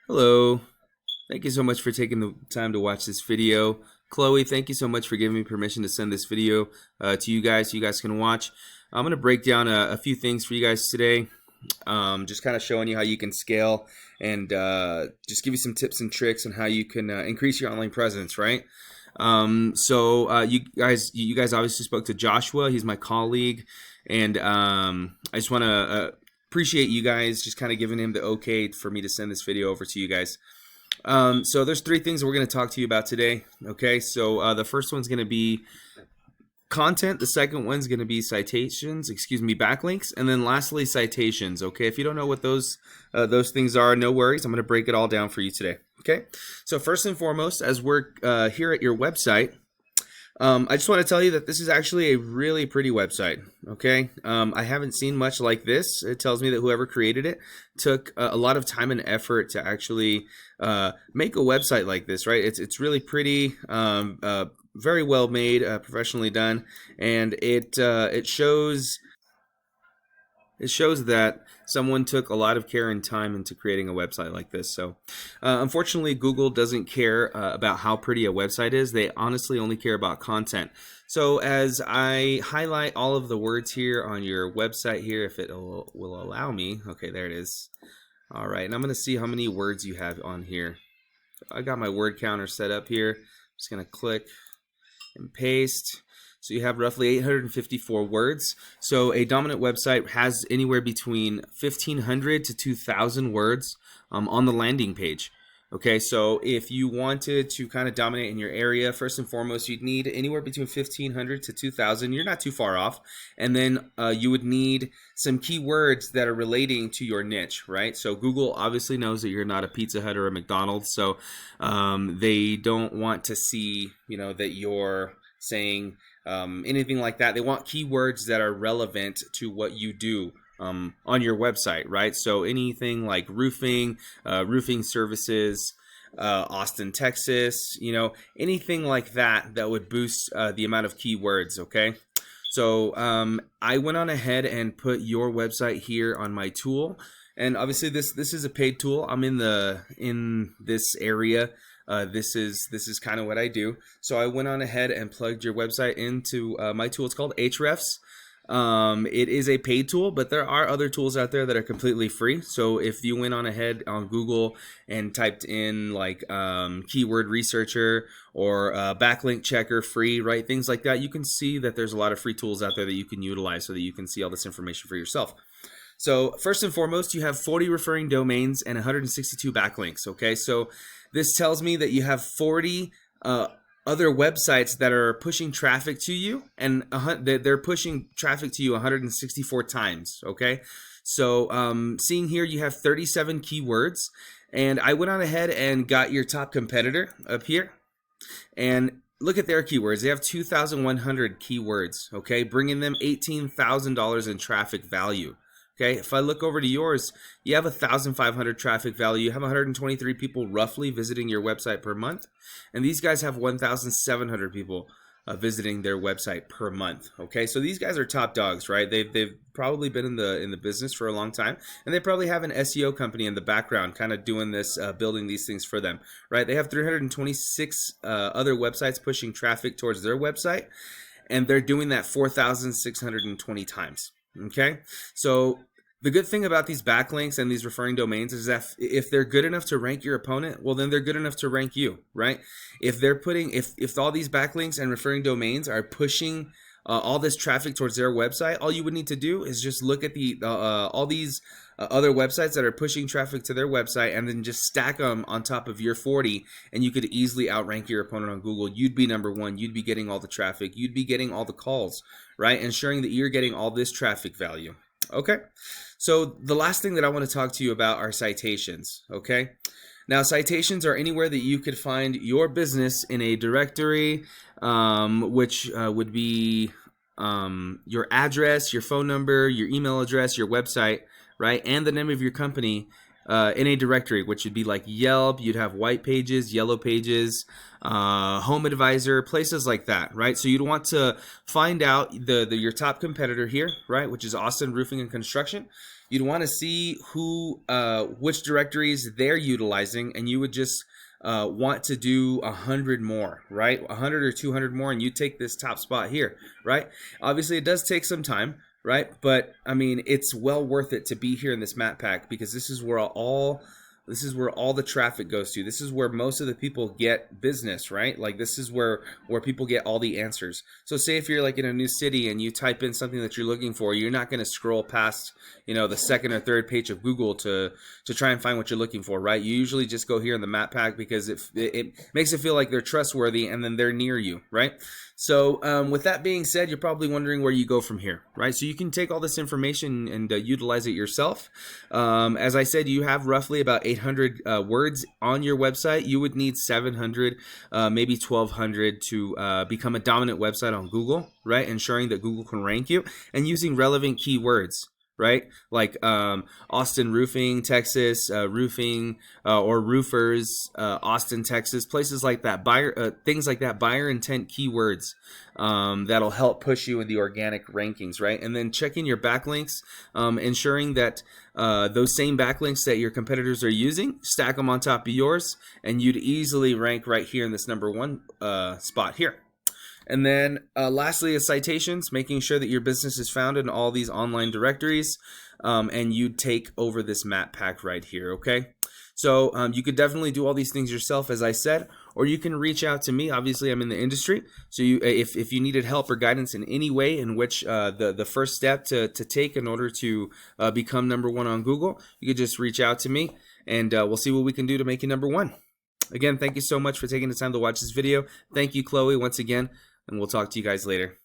Hello. Thank you so much for taking the time to watch this video. Chloe, thank you so much for giving me permission to send this video to you guys so you guys can watch. I'm going to break down a few things for you guys today. Just kind of showing you how you can scale and just give you some tips and tricks on how you can increase your online presence, right? You guys obviously spoke to Joshua. He's my colleague, and I just want to appreciate you guys just kind of giving him the okay for me to send this video over to you guys. So there's three things we're going to talk to you about today. Okay, so the first one's going to be content. The second one's going to be backlinks, and then lastly citations. Okay, if you don't know what those things are, no worries. I'm going to break it all down for you today. Okay, so first and foremost, as we're here at your website, I just want to tell you that this is actually a really pretty website. Okay, I haven't seen much like this. It tells me that whoever created it took a lot of time and effort to actually make a website like this. Right? It's really pretty. Very well made, professionally done, and it shows that someone took a lot of care and time into creating a website like this. So unfortunately, Google doesn't care about how pretty a website is. They honestly only care about content. So as I highlight all of the words here on your website here, if it will allow me, okay, there it is. All right, and I'm going to see how many words you have on here. I got my word counter set up here. I'm just going to click and paste. So you have roughly 854 words. So a dominant website has anywhere between 1,500 to 2,000 words on the landing page. Okay, so if you wanted to kind of dominate in your area, first and foremost, you'd need anywhere between 1,500 to 2,000. You're not too far off. And then you would need some keywords that are relating to your niche, right? So Google obviously knows that you're not a Pizza Hut or a McDonald's, so they don't want to see, that you're saying anything like that. They want keywords that are relevant to what you do on your website, right? So anything like roofing, roofing services, Austin, Texas, anything like that would boost the amount of keywords, okay? So I went on ahead and put your website here on my tool, and obviously this is a paid tool. I'm in this area. This is kind of what I do. So I went on ahead and plugged your website into my tool. It's called Ahrefs. It is a paid tool, but there are other tools out there that are completely free. So if you went on ahead on Google and typed in like keyword researcher or backlink checker free, right, things like that, you can see that there's a lot of free tools out there that you can utilize so that you can see all this information for yourself. So first and foremost, you have 40 referring domains and 162 backlinks. Okay, so this tells me that you have 40 other websites that are pushing traffic to you, and they're pushing traffic to you 164 times. Okay, so seeing here you have 37 keywords, and I went on ahead and got your top competitor up here, and look at their keywords. They have 2,100 keywords. Okay, bringing them $18,000 in traffic value. Okay, if I look over to yours, you have 1,500 traffic value. You have 123 people roughly visiting your website per month, and these guys have 1,700 people visiting their website per month. Okay, so these guys are top dogs, right? They've probably been in the business for a long time, and they probably have an SEO company in the background, kind of doing this, building these things for them, right? They have 326 other websites pushing traffic towards their website, and they're doing that 4,620 times. Okay, so the good thing about these backlinks and these referring domains is that if they're good enough to rank your opponent, well, then they're good enough to rank you, right? If they're putting, if all these backlinks and referring domains are pushing all this traffic towards their website, all you would need to do is just look at the all these other websites that are pushing traffic to their website, and then just stack them on top of your 40, and you could easily outrank your opponent on Google. You'd be number one. You'd be getting all the traffic. You'd be getting all the calls, right? Ensuring that you're getting all this traffic value. Okay, so the last thing that I want to talk to you about are citations. Okay, now citations are anywhere that you could find your business in a directory, which would be your address, your phone number, your email address, your website, right, and the name of your company in a directory, which would be like Yelp. You'd have white pages, yellow pages, Home Advisor, places like that, right? So you'd want to find out your top competitor here, right, which is Austin Roofing and Construction. You'd want to see who, which directories they're utilizing, and you would just want to do 100 more, right? 100 or 200 more, and you take this top spot here, right? Obviously, it does take some time, right? But I mean, it's well worth it to be here in this map pack, because this is where all the traffic goes to. This is where most of the people get business, right? Like, this is where people get all the answers. So say if you're like in a new city and you type in something that you're looking for, you're not going to scroll past, you know, the second or third page of Google to try and find what you're looking for, right? You usually just go here in the map pack, because it makes it feel like they're trustworthy, and then they're near you, right? So with that being said, you're probably wondering where you go from here, right? So you can take all this information and utilize it yourself. As I said, you have roughly about 800 words on your website. You would need 700, maybe 1,200 to become a dominant website on Google, right? Ensuring that Google can rank you, and using relevant keywords, right? Like Austin roofing, Texas, roofing, or roofers, Austin, Texas, places like that, things like that, buyer intent keywords that'll help push you in the organic rankings, right? And then checking your backlinks, ensuring that those same backlinks that your competitors are using, stack them on top of yours, and you'd easily rank right here in this #1 spot here. And then lastly is citations, making sure that your business is found in all these online directories, and you take over this map pack right here, okay? So you could definitely do all these things yourself, as I said, or you can reach out to me. Obviously, I'm in the industry, so if you needed help or guidance in any way in which the first step to take in order to become #1 on Google, you could just reach out to me, and we'll see what we can do to make you #1. Again, thank you so much for taking the time to watch this video. Thank you, Chloe, once again, and we'll talk to you guys later.